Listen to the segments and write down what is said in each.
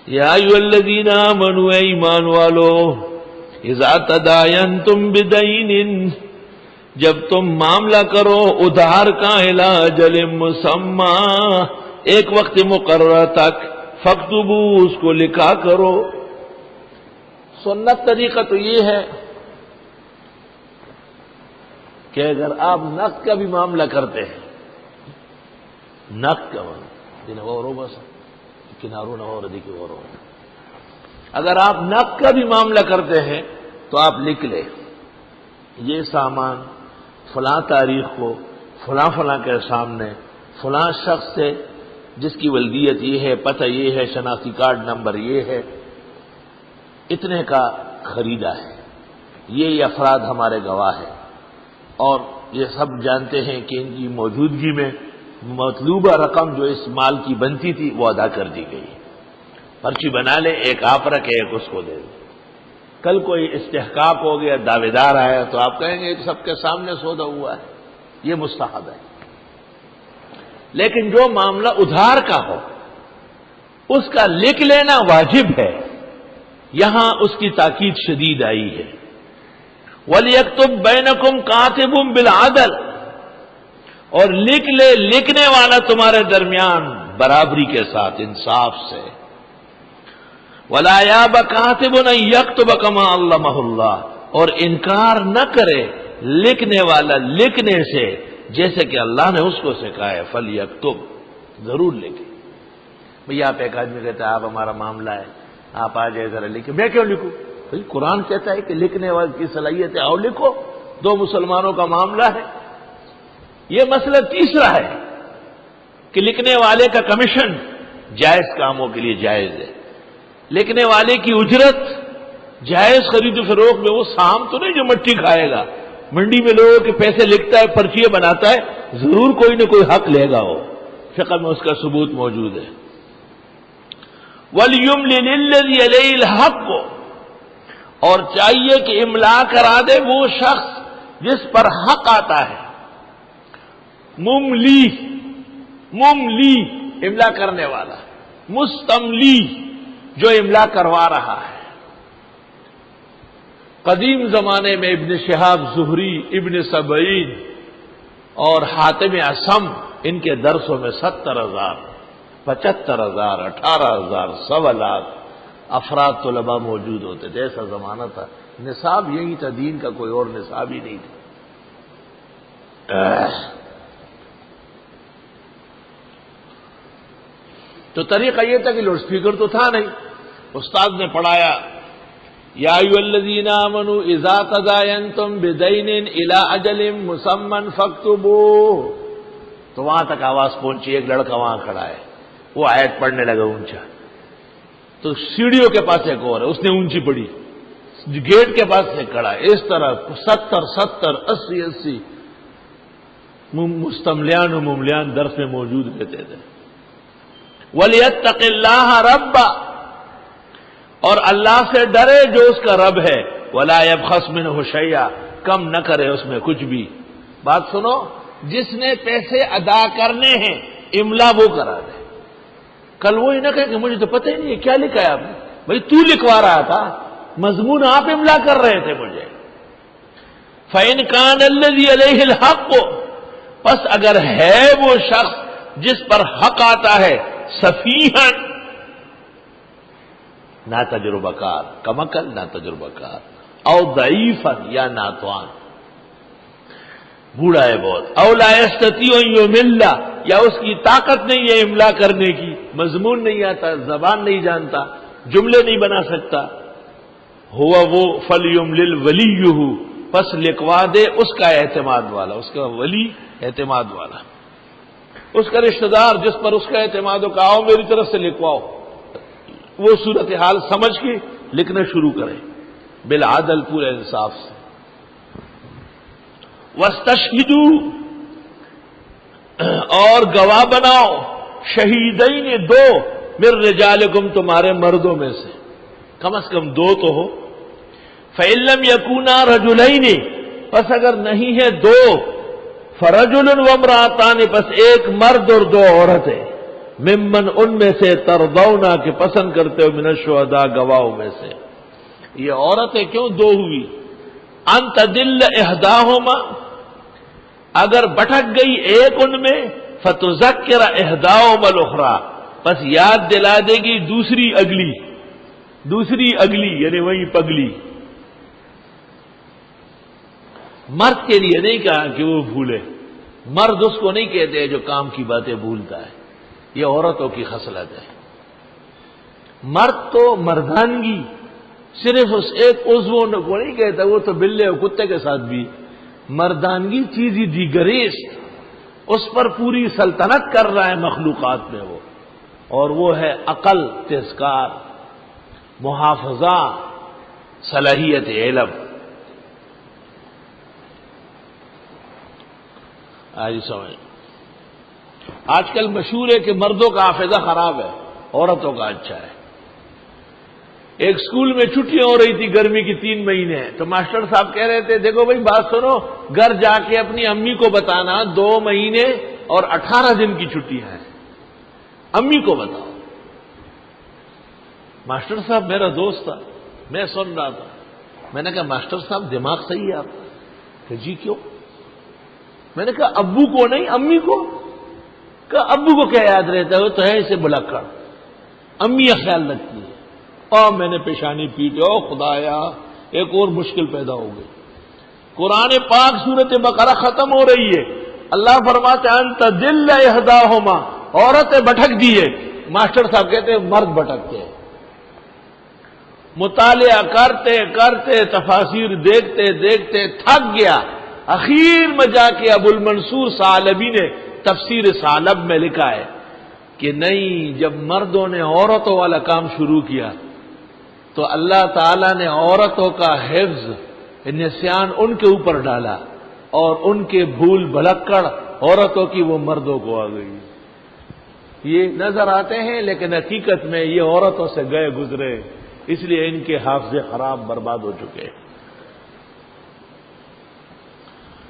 یا ایھا الذین آمنوا، اے ایمان والو، اذا تداینتم بدین، جب تم معاملہ کرو ادھار کا، الی اجل مسمی، ایک وقت مقررہ تک، فاکتبوا، اس کو لکھا کرو۔ سنت طریقہ تو یہ ہے کہ اگر آپ نقد کا بھی معاملہ کرتے ہیں، نقد کا معاملہ وہ بس کناروں نہ ہو ردی کی غور ہو، اگر آپ نقد کا بھی معاملہ کرتے ہیں تو آپ لکھ لیں یہ سامان فلاں تاریخ کو فلاں فلاں کے سامنے فلاں شخص سے، جس کی ولدیت یہ ہے، پتہ یہ ہے، شناختی کارڈ نمبر یہ ہے، اتنے کا خریدا ہے، یہ افراد ہمارے گواہ ہیں، اور یہ سب جانتے ہیں کہ ان کی موجودگی میں مطلوبہ رقم جو اس مال کی بنتی تھی وہ ادا کر دی گئی۔ پرچی بنا لے، ایک آپ رکھے، ایک اس کو دے دیں۔ کل کوئی استحقاق ہو گیا، دعوے دار آیا تو آپ کہیں گے کہ سب کے سامنے سودا ہوا ہے، یہ مستحب ہے۔ لیکن جو معاملہ ادھار کا ہو اس کا لکھ لینا واجب ہے، یہاں اس کی تاکید شدید آئی ہے۔ وَلْيَكْتُبْ بَيْنَكُمْ كَاتِبٌ بِالْعَدْلِ، اور لکھ لے لکھنے والا تمہارے درمیان برابری کے ساتھ، انصاف سے۔ وَلَا يَأْبَ كَاتِبٌ أَن يَكْتُبَ كَمَا عَلَّمَهُ اللَّهُ، اور انکار نہ کرے لکھنے والا لکھنے سے جیسے کہ اللہ نے اس کو سکھایا ہے، فَلْيَكْتُبْ، ضرور لکھے۔ بھئی آپ ایک آدمی کہتا ہے آپ ہمارا معاملہ ہے، آپ آ جائے ذرا لکھیں، میں کیوں لکھوں؟ بھئی قرآن کہتا ہے کہ لکھنے والے کی صلاحیت ہے، آؤ لکھو، دو مسلمانوں کا معاملہ ہے۔ یہ مسئلہ تیسرا ہے کہ لکھنے والے کا کمیشن جائز کاموں کے لیے جائز ہے، لکھنے والے کی اجرت جائز خرید و فروخت میں، وہ سام تو نہیں جو مٹی کھائے گا، منڈی میں لوگوں کے پیسے لکھتا ہے، پرچیاں بناتا ہے، ضرور کوئی نہ کوئی حق لے گا، وہ فقہ میں اس کا ثبوت موجود ہے۔ وَلْيُمْلِلِ الَّذِي عَلَيْهِ الْحَقُّ، اور چاہیے کہ املا کرا دے وہ شخص جس پر حق آتا ہے۔ مملی، مملی املا کرنے والا، مستملی جو املا کروا رہا ہے۔ قدیم زمانے میں ابن شہاب زہری، ابن سبعین اور حاتم اصم، ان کے درسوں میں 70,000، 75,000، 18,000، 1.25 افراد طلباء موجود ہوتے تھے۔ ایسا زمانہ تھا، نصاب یہی تھا، دین کا کوئی اور نصاب ہی نہیں تھا۔ تو طریقہ یہ تھا کہ لاؤڈ اسپیکر تو تھا نہیں، استاد نے پڑھایا یا ایھا الذین آمنوا اذا تداینتم بدین الی اجل مسمی فاکتبوا، تو وہاں تک آواز پہنچی، ایک لڑکا وہاں کھڑا ہے، وہ آیت پڑھنے لگا اونچا، تو سیڑھیوں کے پاس ایک اور ہے، اس نے اونچی پڑھی، گیٹ کے پاس سے کھڑا ہے، اس طرح 70، 80 مستملیان و مملیان درس میں موجود رہتے تھے۔ وَلْيَتَّقِ اللَّهَ رَبًّا، اور اللہ سے ڈرے جو اس کا رب ہے، وَلَا يَبْخَسْ مِنْهُ شَيْئًا، کم نہ کرے اس میں کچھ بھی۔ بات سنو، جس نے پیسے ادا کرنے ہیں املا وہ کرا دے، کل وہی نہ کہے کہ مجھے تو پتہ ہی نہیں ہے کیا لکھا ہے آپ نے، بھائی تو لکھوا رہا تھا، مضمون آپ املا کر رہے تھے مجھے۔ فَإِنْ كَانَ الَّذِي عَلَيْهِ الْحَقُّ، پس اگر ہے وہ شخص جس پر حق آتا ہے، سفیہن، نا تجربہ کار، کمکل نا تجربہ کار، او ضعیفن یا ناتوان، بوڑھا ہے بہت، او لا یستطیع ان یمل، یا اس کی طاقت نہیں ہے املا کرنے کی، مضمون نہیں آتا، زبان نہیں جانتا، جملے نہیں بنا سکتا، ہوا وہ فلیملل ولیہ، پس لکھوا دے اس کا اعتماد والا، اس کا ولی اعتماد والا، اس کا رشتہ دار جس پر اس کا اعتماد ہو، کہا آؤ میری طرف سے لکھواؤ، وہ صورتحال سمجھ کے لکھنا شروع کرے، بالعدل، پورے انصاف سے۔ وَاسْتَشْهِدُوا، اور گواہ بناؤ، شہیدین، 2 من رجالکم، تمہارے مردوں میں سے، کم از کم 2 تو ہو۔ فَإِن لَّمْ يَكُونَا رَجُلَيْنِ، پس اگر نہیں ہے 2، فَرَجُلٌ وَامْرَأَتَانِ، پس ایک مرد اور 2 عورتیں۔ ممن ان میں سے ترضونا کہ پسند کرتے ہو من الشہداء گواہوں میں سے. یہ عورتیں کیوں دو ہوئی؟ ان تدل احداہما اگر بھٹک گئی ایک ان میں فتذکر احداہما الاخری پس یاد دلا دے گی دوسری اگلی یعنی وہی پگلی. مرد کے لیے نہیں کہا کہ وہ بھولے، مرد اس کو نہیں کہتے جو کام کی باتیں بھولتا ہے، یہ عورتوں کی خصلت ہے. مرد تو مردانگی صرف اس ایک عضو کو نہیں کہتا، وہ تو بلے اور کتے کے ساتھ بھی مردانگی چیزی دیگریس، اس پر پوری سلطنت کر رہا ہے مخلوقات میں وہ، اور وہ ہے عقل، تذکار، محافظہ، صلاحیت علم. آج سمجھ آج کل مشہور ہے کہ مردوں کا حافظہ خراب ہے، عورتوں کا اچھا ہے. ایک اسکول میں چھٹیاں ہو رہی تھی گرمی کی 3 مہینے، تو ماسٹر صاحب کہہ رہے تھے دیکھو بھائی بات سنو، گھر جا کے اپنی امی کو بتانا 2 مہینے اور 18 دن کی چھٹیاں ہیں، امی کو بتاؤ. ماسٹر صاحب میرا دوست تھا، میں سن رہا تھا، میں نے کہا ماسٹر صاحب دماغ صحیح ہے آپ کا؟ کہ جی کیوں؟ میں نے کہا ابو کو نہیں امی کو؟ کہا ابو کو کیا یاد رہتا ہے، وہ تو ہے اسے بلکڑ، امی کا خیال رکھتی ہے. اور میں نے پیشانی پیٹی، او خدایا ایک اور مشکل پیدا ہو گئی. قرآن پاک سورۃ بقرہ ختم ہو رہی ہے، اللہ فرماتے ہیں انت دل احداہما، عورتیں بھٹک دیے، ماسٹر صاحب کہتے ہیں مرد بھٹکتے ہیں. مطالعہ کرتے کرتے تفاسیر دیکھتے دیکھتے تھک گیا، اخیر میں جا کے ابو المنصور ثعلبی نے تفسیر ثعلب میں لکھا ہے کہ نہیں، جب مردوں نے عورتوں والا کام شروع کیا تو اللہ تعالیٰ نے عورتوں کا حفظ نسیان ان کے اوپر ڈالا، اور ان کے بھول بھلکڑ عورتوں کی وہ مردوں کو آ گئی. یہ نظر آتے ہیں لیکن حقیقت میں یہ عورتوں سے گئے گزرے، اس لیے ان کے حافظے خراب برباد ہو چکے.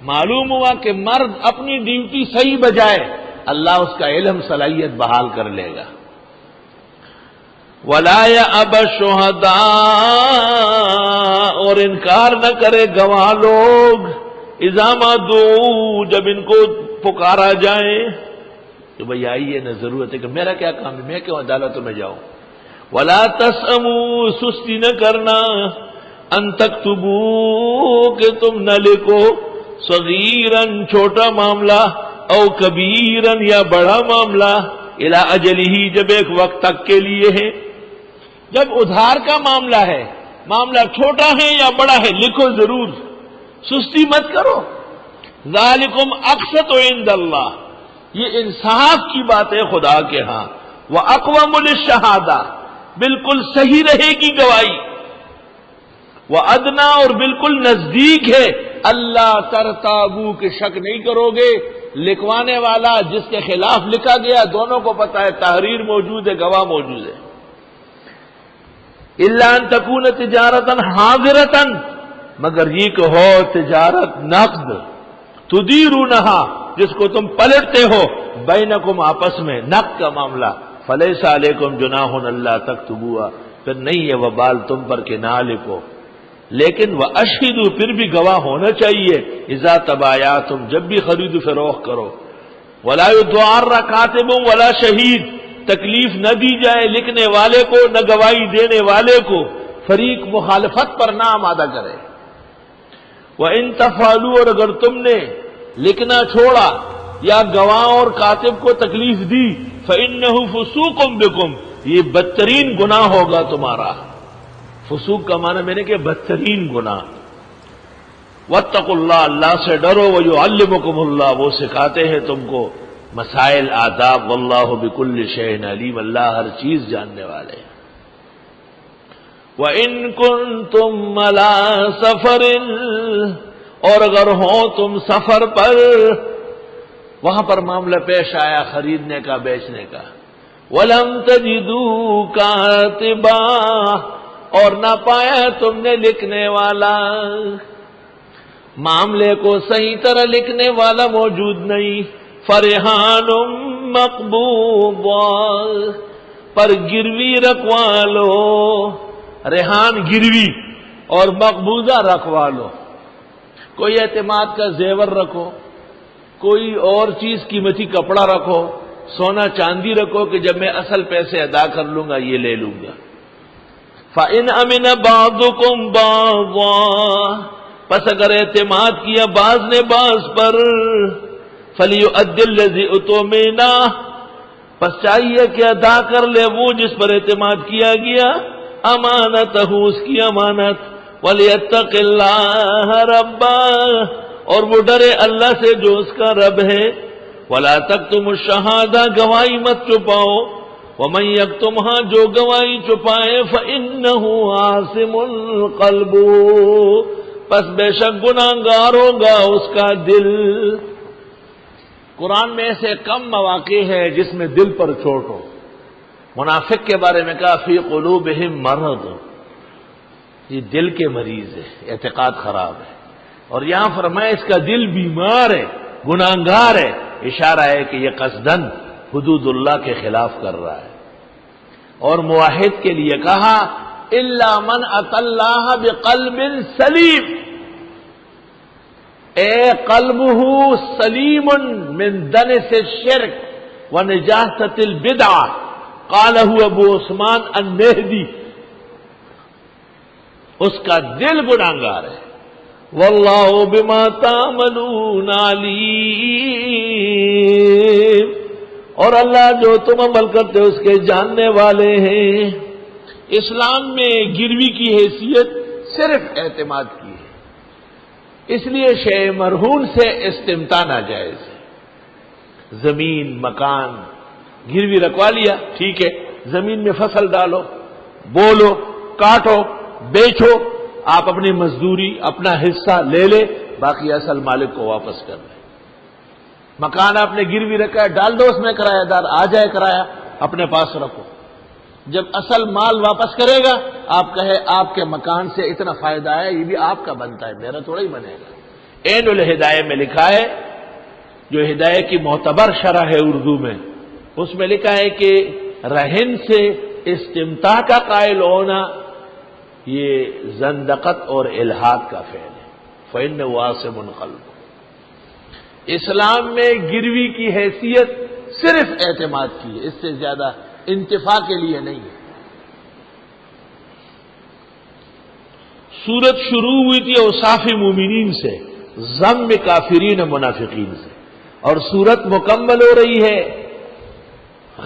معلوم ہوا کہ مرد اپنی ڈیوٹی صحیح بجائے، اللہ اس کا علم صلاحیت بحال کر لے گا. وَلَا يَأْبَ الشُّهَدَاءُ اور انکار نہ کرے گواہ لوگ، اذا ما دعوا جب ان کو پکارا جائے کہ بھئی آئیے نہ، ضرورت ہے کہ میرا کیا کام ہے، میں کیوں عدالتوں میں جاؤں. وَلَا تَسْأَمُوا سستی نہ کرنا، ان تکتبوا کہ تم نہ لکھو، صغیراً چھوٹا معاملہ، او کبیراً یا بڑا معاملہ، الی اجلہ جب ایک وقت تک کے لیے ہے. جب ادھار کا معاملہ ہے، معاملہ چھوٹا ہے یا بڑا ہے، لکھو ضرور، سستی مت کرو. ذالکم اقسط عند اللہ، یہ انصاف کی بات ہے خدا کے ہاں. واقوم للشہادہ بالکل صحیح رہے گی گواہی. وادنا اور بالکل نزدیک ہے، اللہ ترتابو کہ شک نہیں کرو گے. لکھوانے والا جس کے خلاف لکھا گیا دونوں کو پتا ہے تحریر موجود ہے، گواہ موجود ہے. الا ان تکون تجارتا حاضرتا مگر یہ کہ ہو تجارت نقد، تدیرونہا جس کو تم پلٹتے ہو، بینکم آپس میں نقد کا معاملہ، فلیس علیکم جناح اللہ تکتبوها پھر نہیں ہے وبال تم پر کہ نہ لکھو. لیکن واشہدوا پھر بھی گواہ ہونا چاہیے، اذا تبایعتم جب بھی خرید و فروخت کرو. ولا یضار کاتب ولا شہید تکلیف نہ دی جائے لکھنے والے کو نہ گواہی دینے والے کو، فریق مخالفت پر نہ آمادہ کرے. وَإِن تَفْعَلُوا اور اگر تم نے لکھنا چھوڑا یا گواہ اور کاتب کو تکلیف دی، فَإِنَّهُ فُسُوقٌ بِكُمْ یہ بدترین گناہ ہوگا تمہارا. فسوق کا معنی میں نے کہ بدترین گناہ. وَاتَّقُوا اللَّهَ اللہ سے ڈرو، وَيُعَلِّمُكُمُ اللَّهُ وہ سکھاتے ہیں تم کو مسائل آداب. واللہ بکل شیء علیم اللہ ہر چیز جاننے والے. وَإِن كُنتُمْ عَلَىٰ سَفَرٍ اور اگر ہو تم سفر پر، وہاں پر معاملہ پیش آیا خریدنے کا بیچنے کا. وَلَمْ تَجِدُوا كَاتِبًا اور نہ پایا تم نے لکھنے والا، معاملے کو صحیح طرح لکھنے والا موجود نہیں. فرحان مقبوضا، پر گروی رکھوا لو، ریحان گروی اور مقبوضہ رکھوا لو۔ کوئی اعتماد کا زیور رکھو، کوئی اور چیز قیمتی کپڑا رکھو، سونا چاندی رکھو کہ جب میں اصل پیسے ادا کر لوں گا یہ لے لوں گا۔ فَإِنْ أَمِنَ بَعْضُكُمْ بَعْضًا، پس اگر اعتماد کیا بعض نے بعض پر، فَلْيُؤَدِّ الَّذِي اؤْتُمِنَ، پس چاہیے کہ ادا کر لے وہ جس پر اعتماد کیا گیا امانتہ، اس کی امانت، وَلْيَتَّقِ اللَّهَ رَبَّهُ، اور وہ ڈرے اللہ سے جو اس کا رب ہے، وَلَا تَكْتُمُوا الشَّهَادَةَ، گواہی مت چھپاؤ، وَمَن يَكْتُمْهَا، جو گواہی چھپائے، فَإِنَّهُ عَاصِمٌ قَلْبُهُ، پس بے شک گناہگار ہوگا اس کا دل۔ قرآن میں ایسے کم مواقع ہے جس میں دل پر چوٹ ہو۔ منافق کے بارے میں کہا فی قلوبہم مرض، یہ دل کے مریض ہے، اعتقاد خراب ہے، اور یہاں فرمایا اس کا دل بیمار ہے، گناہگار ہے، اشارہ ہے کہ یہ قصدن حدود اللہ کے خلاف کر رہا ہے۔ اور موحد کے لیے کہا الا من اتى اللہ بقلب سلیم، اے قلبہ سلیم من دنس الشرک ونجاست البدعہ، قالہ ابو عثمان النہدی، اس کا دل گناہگار ہے۔ واللہ بما تعملون علیم، اور اللہ جو تم عمل کرتے ہو اس کے جاننے والے ہیں۔ اسلام میں گروی کی حیثیت صرف اعتماد کی ہے، اس لیے شے مرہون سے استمتاع ناجائز ہے۔ زمین، مکان گروی رکھوا لیا، ٹھیک ہے، زمین میں فصل ڈالو، بولو، کاٹو، بیچو، آپ اپنی مزدوری اپنا حصہ لے لے، باقی اصل مالک کو واپس کر لیں۔ مکان آپ نے گروی رکھا ہے، ڈال دو اس میں، کرایہ دار آ جائے کرایہ، اپنے پاس رکھو، جب اصل مال واپس کرے گا آپ کہے آپ کے مکان سے اتنا فائدہ ہے، یہ بھی آپ کا بنتا ہے، میرا تھوڑا ہی بنے گا۔ عین الہدایہ میں لکھا ہے، جو ہدایہ کی معتبر شرح ہے اردو میں، اس میں لکھا ہے کہ رہن سے استمتاع کا قائل ہونا یہ زندقت اور الحاد کا فعل ہے، فإنہ عاصم قلب۔ اسلام میں گروی کی حیثیت صرف اعتماد کی ہے، اس سے زیادہ انتفاع کے لیے نہیں ہے۔ سورت شروع ہوئی تھی اوصاف مومنین سے، ذم کافرین منافقین سے، اور سورت مکمل ہو رہی ہے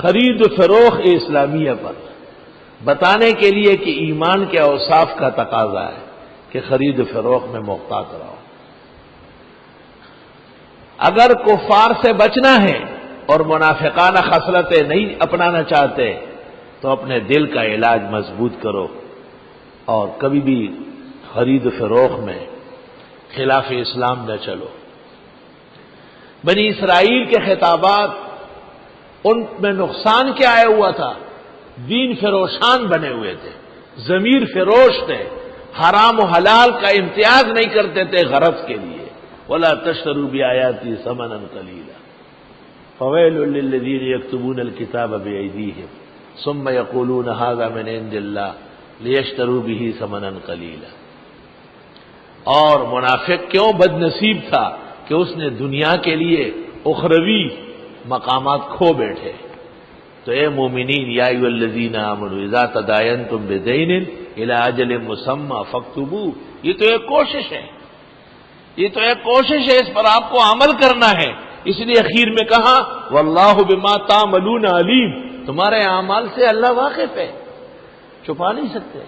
خرید و فروخت اسلامیہ پر، بتانے کے لیے کہ ایمان کے اوصاف کا تقاضا ہے کہ خرید و فروخت میں محتاط رہو۔ اگر کفار سے بچنا ہے اور منافقانہ خصلتیں نہیں اپنانا چاہتے تو اپنے دل کا علاج مضبوط کرو، اور کبھی بھی خرید و فروخت میں خلاف اسلام نہ چلو۔ بنی اسرائیل کے خطابات، ان میں نقصان کیا آیا ہوا تھا؟ دین فروشان بنے ہوئے تھے، ضمیر فروش تھے، حرام و حلال کا امتیاز نہیں کرتے تھے غرض کے لیے۔ وَلَا تَشْتَرُوا بِآيَاتِي ثَمَنًا قَلِيلًا فَوَيْلٌ لِّلَّذِينَ يَكْتُبُونَ الْكِتَابَ بِأَيْدِيهِمْ ثُمَّ يَقُولُونَ هَٰذَا مِنْ عِندِ اللَّهِ لِيَشْتَرُوا بِهِ ثَمَنًا قَلِيلًا۔ اور منافق کیوں بد نصیب تھا کہ اس نے دنیا کے لیے اخروی مقامات کھو بیٹھے۔ تو اے مومنین، یا ایھا الذین آمنوا اذا تداینتم بدین الی اجل مسمى فاکتبوہ، یہ تو ایک کوشش ہے، یہ تو ایک کوشش ہے، اس پر آپ کو عمل کرنا ہے۔ اس لیے اخیر میں کہا واللہ بما تعملون علیم، تمہارے اعمال سے اللہ واقف ہے، چھپا نہیں سکتے۔